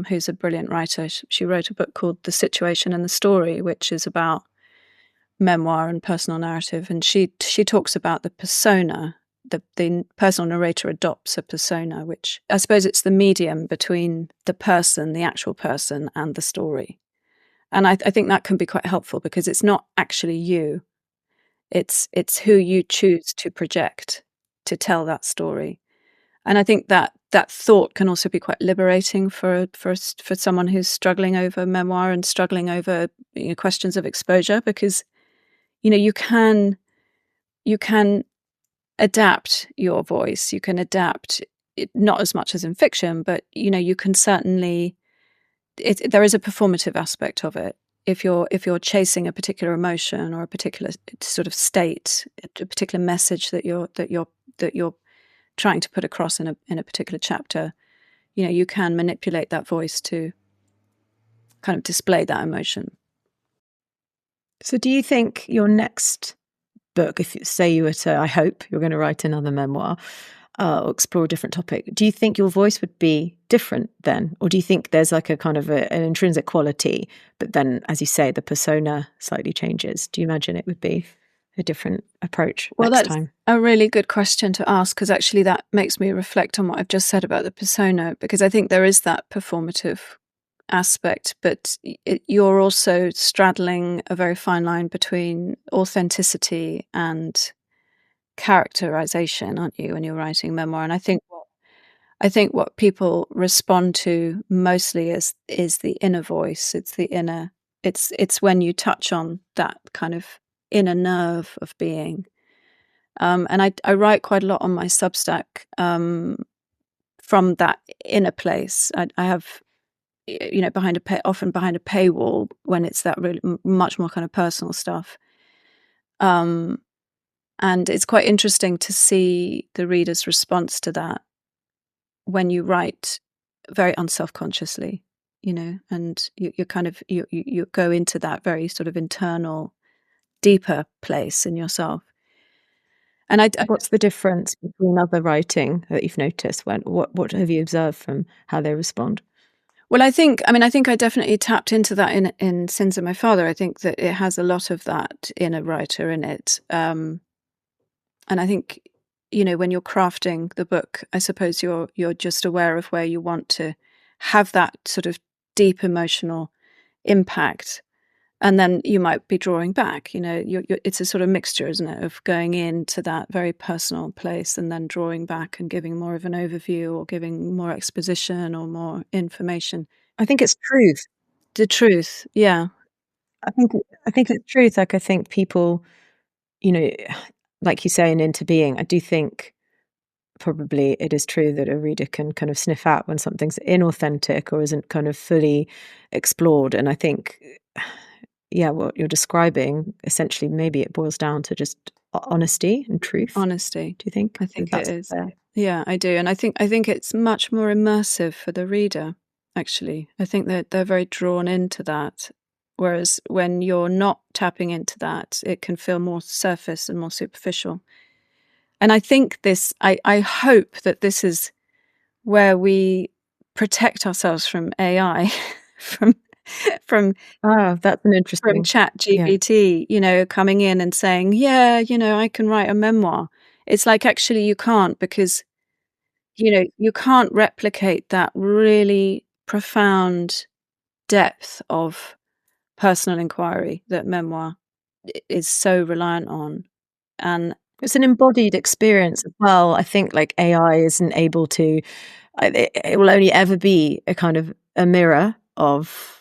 who's a brilliant writer, she wrote a book called The Situation and the Story, which is about memoir and personal narrative. And she talks about the persona. The personal narrator adopts a persona, which I suppose it's the medium between the person, the actual person, and the story. And I think that can be quite helpful because it's not actually you. It's who you choose to project to tell that story. And I think that thought can also be quite liberating for someone who's struggling over memoir and struggling over questions of exposure, because you can adapt your voice. You can adapt it, not as much as in fiction, but you can certainly. There is a performative aspect of it. If you're chasing a particular emotion or a particular sort of state, a particular message that you're trying to put across in a particular chapter, you can manipulate that voice to kind of display that emotion. So do you think your next book, if say you were to, I hope you're going to write another memoir or explore a different topic, do you think your voice would be different then? Or do you think there's like a kind of an intrinsic quality, but then, as you say, the persona slightly changes? Do you imagine it would be a different approach next time? A really good question to ask, because actually that makes me reflect on what I've just said about the persona, because I think there is that performative aspect, but you're also straddling a very fine line between authenticity and characterization, aren't you, when you're writing memoir? And I think what people respond to mostly is the inner voice. It's the inner. It's when you touch on that kind of inner nerve of being. And I write quite a lot on my Substack from that inner place. I have, often behind a paywall when it's that really much more kind of personal stuff. And it's quite interesting to see the reader's response to that when you write very unselfconsciously, and you kind of you go into that very sort of internal, deeper place in yourself. And what's the difference between other writing that you've noticed? What have you observed from how they respond? Well, I think I definitely tapped into that in Sins of My Father. I think that it has a lot of that inner writer in it. And I think, when you're crafting the book, I suppose you're just aware of where you want to have that sort of deep emotional impact. And then you might be drawing back, it's a sort of mixture, isn't it, of going into that very personal place and then drawing back and giving more of an overview or giving more exposition or more information. I think it's truth. The truth, yeah. I think it's truth. Like, I think people, like you say, in Into Being, I do think probably it is true that a reader can kind of sniff out when something's inauthentic or isn't kind of fully explored. And I think, what you're describing, essentially, maybe it boils down to just honesty and truth. Honesty. Do you think? I think it is. Yeah, I do. And I think it's much more immersive for the reader, actually. I think that they're very drawn into that. Whereas when you're not tapping into that, it can feel more surface and more superficial. And I think I hope that this is where we protect ourselves from AI, from that's an interesting. From ChatGPT, coming in and saying, I can write a memoir. It's like, actually, you can't, because, you can't replicate that really profound depth of personal inquiry that memoir is so reliant on. And it's an embodied experience as well. I think like AI isn't able to, it will only ever be a kind of a mirror of,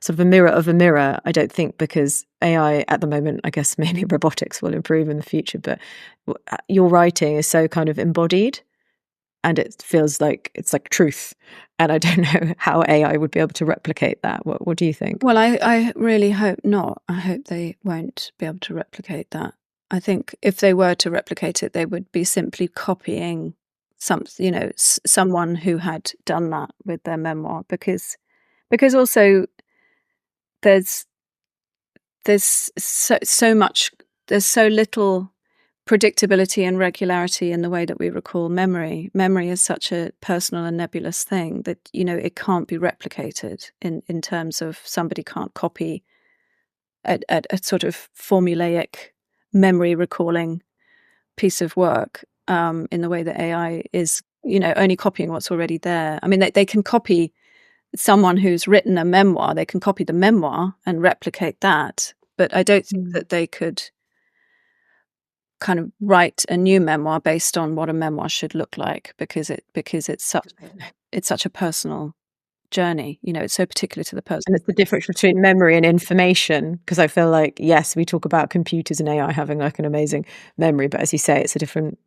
sort of a mirror of a mirror, I don't think, because AI at the moment, I guess maybe robotics will improve in the future, but your writing is so kind of embodied and it feels like it's like truth. And I don't know how AI would be able to replicate that. What do you think? Well, I really hope not. I hope they won't be able to replicate that. I think if they were to replicate it, they would be simply copying someone who had done that with their memoir, because also there's so much, there's so little predictability and regularity in the way that we recall memory. Memory is such a personal and nebulous thing that, it can't be replicated in terms of somebody can't copy a sort of formulaic memory recalling piece of work in the way that AI is, only copying what's already there. I mean, they can copy someone who's written a memoir, they can copy the memoir and replicate that. But I don't think that they could kind of write a new memoir based on what a memoir should look like, because it's such a personal journey. It's so particular to the person. And it's the difference between memory and information, because I feel like, yes, we talk about computers and AI having like an amazing memory, but as you say, it's a different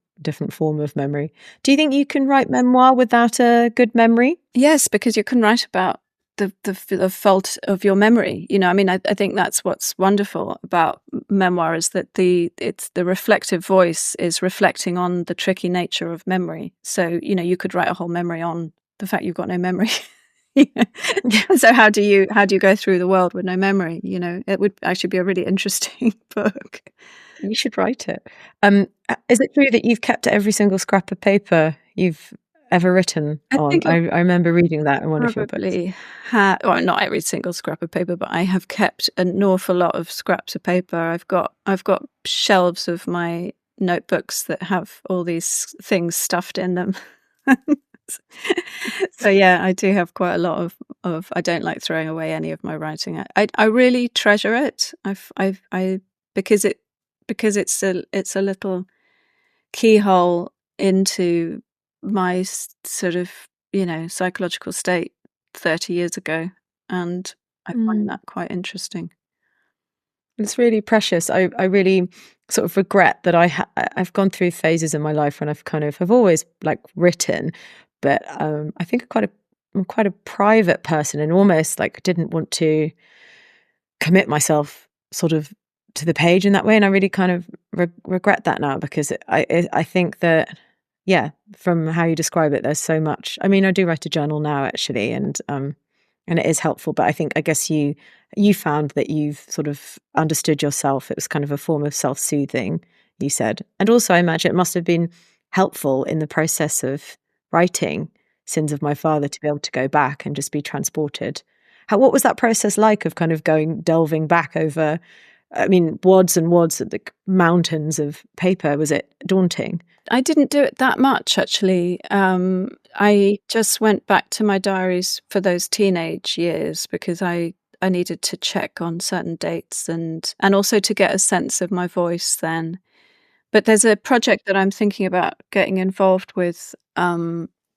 form of memory. Do you think you can write memoir without a good memory? Yes, because you can write about the fault of your memory. I think that's what's wonderful about memoir, is that the reflective voice is reflecting on the tricky nature of memory. So, you could write a whole memory on the fact you've got no memory. So how do you go through the world with no memory? It would actually be a really interesting book. You should write it. Is it true that you've kept every single scrap of paper you've ever written on? I remember reading that in one of your books. Well, not every single scrap of paper, but I have kept an awful lot of scraps of paper. I've got shelves of my notebooks that have all these things stuffed in them. So yeah, I do have quite a lot of. I don't like throwing away any of my writing. I really treasure it. Because it's a little keyhole into my sort of psychological state 30 years ago, and I find that quite interesting. It's really precious. I really sort of regret that I've gone through phases in my life when I've always like written, but I think I'm quite a private person and almost like didn't want to commit myself sort of to the page in that way, and I really kind of regret that now, because I think that, yeah, from how you describe it, there's so much. I mean, I do write a journal now actually, and it is helpful, but I guess you found that you've sort of understood yourself. It was kind of a form of self-soothing, you said. And also I imagine it must have been helpful in the process of writing Sins of My Father to be able to go back and just be transported. What was that process like of kind of delving back over, I mean, wads and wads of the mountains of paper? Was it daunting? I didn't do it that much, actually. I just went back to my diaries for those teenage years because I needed to check on certain dates and also to get a sense of my voice then. But there's a project that I'm thinking about getting involved with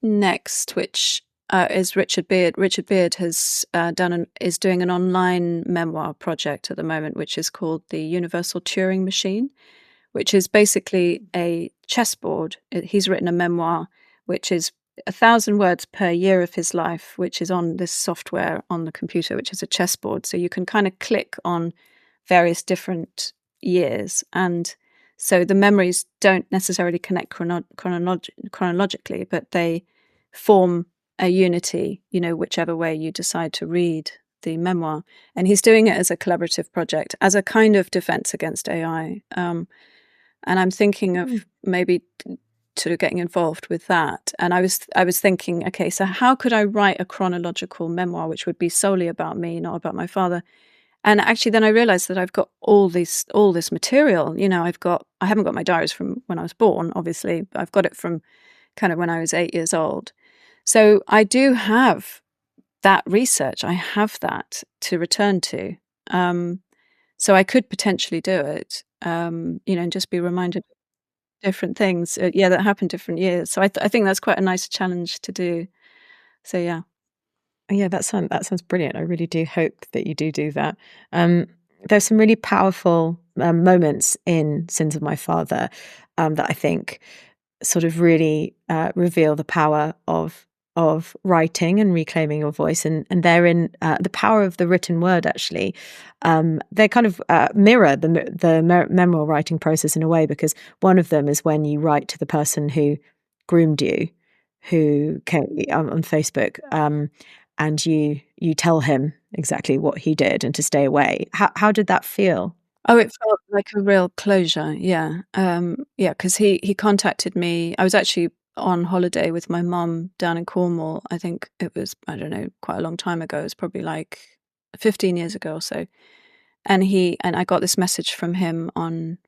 next, which is Richard Beard. Richard Beard has is doing an online memoir project at the moment, which is called the Universal Turing Machine, which is basically a chessboard. He's written a memoir, which is 1,000 words per year of his life, which is on this software on the computer, which is a chessboard. So you can kind of click on various different years. And so the memories don't necessarily connect chronologically, but they form a unity, whichever way you decide to read the memoir. And he's doing it as a collaborative project, as a kind of defense against AI. And I'm thinking of maybe sort of getting involved with that. And I was thinking, okay, so how could I write a chronological memoir which would be solely about me, not about my father? And actually then I realized that I've got all this material. I haven't got my diaries from when I was born, obviously. I've got it from kind of when I was 8 years old. So I do have that research. I have that to return to. So I could potentially do it, and just be reminded of different things, that happened different years. So I think that's quite a nice challenge to do. So yeah. Yeah, that sounds brilliant. I really do hope that you do that. There's some really powerful moments in Sins of My Father that I think sort of really reveal the power of writing and reclaiming your voice, and therein the power of the written word. Actually, they kind of mirror the memoir writing process in a way, because one of them is when you write to the person who groomed you, who came on Facebook, and you tell him exactly what he did and to stay away. How did that feel? Oh, it felt like a real closure, yeah. Yeah, 'cause he contacted me. I was actually on holiday with my mum down in Cornwall. I think it was, I don't know, quite a long time ago. It was probably like 15 years ago or so. And I got this message from him on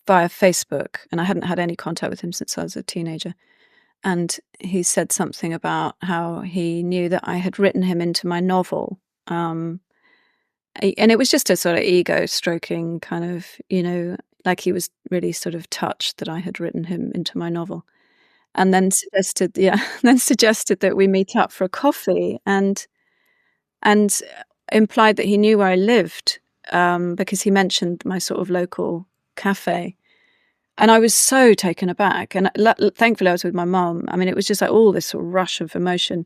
via Facebook, and I hadn't had any contact with him since I was a teenager. And he said something about how he knew that I had written him into my novel. And it was just a sort of ego stroking kind of, like he was really sort of touched that I had written him into my novel. And then suggested, yeah, then suggested that we meet up for a coffee, and implied that he knew where I lived, because he mentioned my sort of local cafe. And I was so taken aback. And thankfully, I was with my mum. I mean, it was just like all this sort of rush of emotion.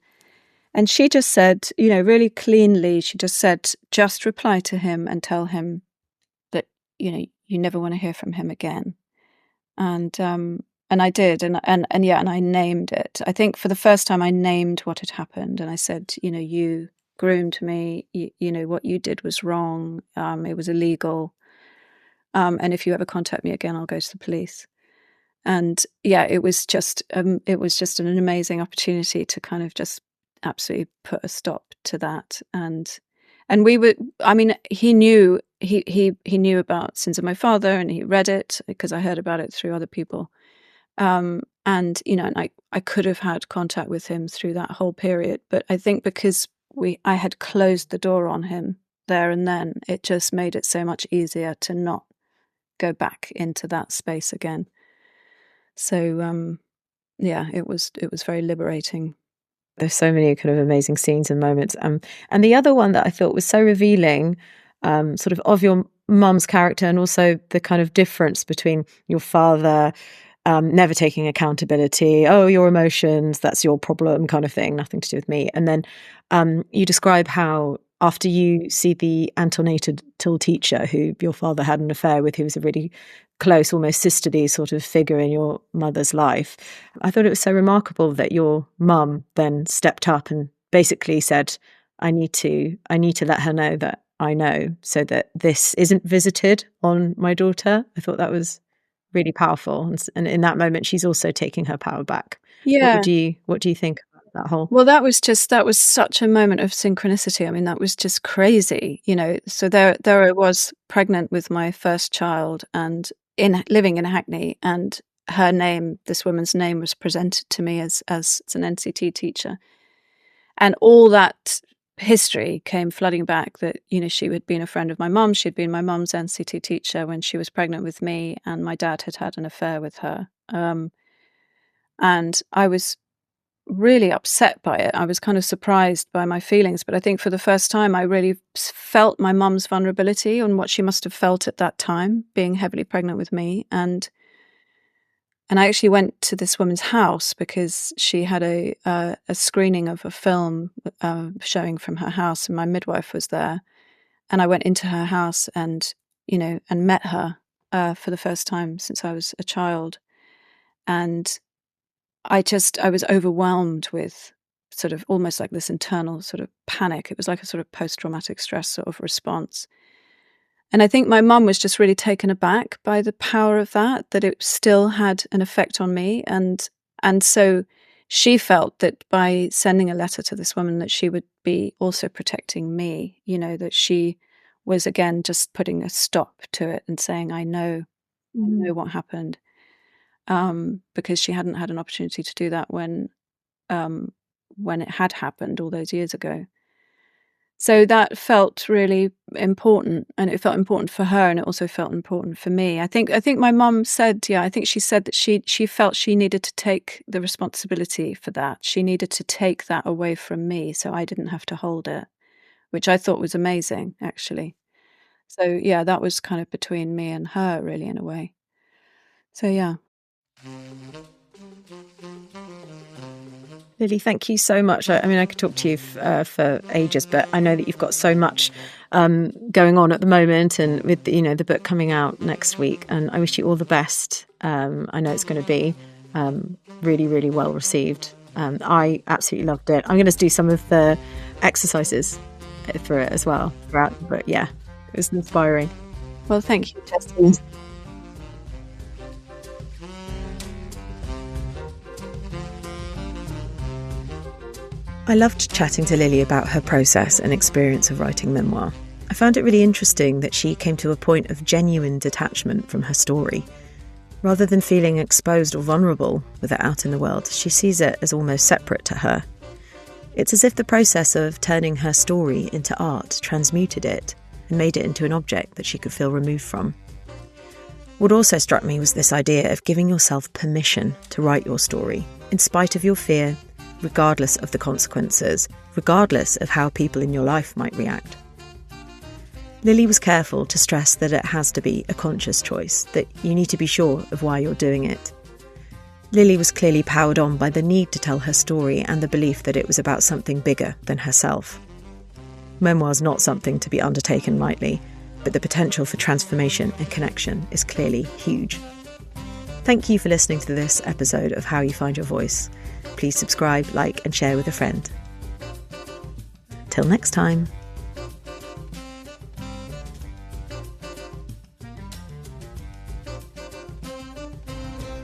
And she just said, really cleanly, she just said, just reply to him and tell him that, you never want to hear from him again. And I did. And I named it. I think for the first time, I named what had happened. And I said, you groomed me. What you did was wrong. It was illegal. And if you ever contact me again, I'll go to the police. And yeah, it was just an amazing opportunity to kind of just absolutely put a stop to that. And we were, I mean, he knew about Sins of My Father, and he read it because I heard about it through other people. And I could have had contact with him through that whole period, but I think because I had closed the door on him there and then, it just made it so much easier to not go back into that space again. So yeah, it was very liberating. There's so many kind of amazing scenes and moments. And the other one that I thought was so revealing, sort of your mum's character, and also the kind of difference between your father never taking accountability. Oh, your emotions, that's your problem kind of thing, nothing to do with me. And then you describe how after you see the antenatal teacher who your father had an affair with, who was a really close, almost sisterly sort of figure in your mother's life, I thought it was so remarkable that your mum then stepped up and basically said, I need to let her know that I know, so that this isn't visited on my daughter. I thought that was really powerful. And in that moment, she's also taking her power back. Yeah. What do you think about that whole? Well, that was such a moment of synchronicity. I mean, that was just crazy, So there I was, pregnant with my first child, and living in Hackney, and this woman's name was presented to me as an NCT teacher. And all that history came flooding back, that, she had been a friend of my mum. She'd been my mum's NCT teacher when she was pregnant with me, and my dad had had an affair with her. And I was really upset by it. I was kind of surprised by my feelings, but I think for the first time I really felt my mum's vulnerability and what she must have felt at that time, being heavily pregnant with me. And I actually went to this woman's house because she had a screening of a film showing from her house, and my midwife was there. And I went into her house and met her for the first time since I was a child. And I was overwhelmed with sort of almost like this internal sort of panic. It was like a sort of post-traumatic stress sort of response. And I think my mum was just really taken aback by the power of that it still had an effect on me. And so she felt that by sending a letter to this woman, that she would be also protecting me, that she was, again, just putting a stop to it and saying, I know what happened. Because she hadn't had an opportunity to do that when it had happened all those years ago. So that felt really important, and it felt important for her, and it also felt important for me. I think my mum said, I think she said that she felt she needed to take the responsibility for that. She needed to take that away from me, so I didn't have to hold it, which I thought was amazing, actually. So yeah, that was kind of between me and her, really, in a way. So yeah. Lily, thank you so much. I mean, I could talk to you for ages, but I know that you've got so much going on at the moment, and with the book coming out next week. And I wish you all the best. I know it's going to be really, really well received. I absolutely loved it. I'm going to do some of the exercises for it as well throughout. But yeah, it was inspiring. Well, thank you, Jessie. I loved chatting to Lily about her process and experience of writing memoir. I found it really interesting that she came to a point of genuine detachment from her story. Rather than feeling exposed or vulnerable with it out in the world, she sees it as almost separate to her. It's as if the process of turning her story into art transmuted it and made it into an object that she could feel removed from. What also struck me was this idea of giving yourself permission to write your story, in spite of your fear, regardless of the consequences, regardless of how people in your life might react. Lily was careful to stress that it has to be a conscious choice, that you need to be sure of why you're doing it. Lily was clearly powered on by the need to tell her story and the belief that it was about something bigger than herself. Memoir's not something to be undertaken lightly, but the potential for transformation and connection is clearly huge. Thank you for listening to this episode of How You Find Your Voice. Please subscribe, like, and share with a friend. Till next time.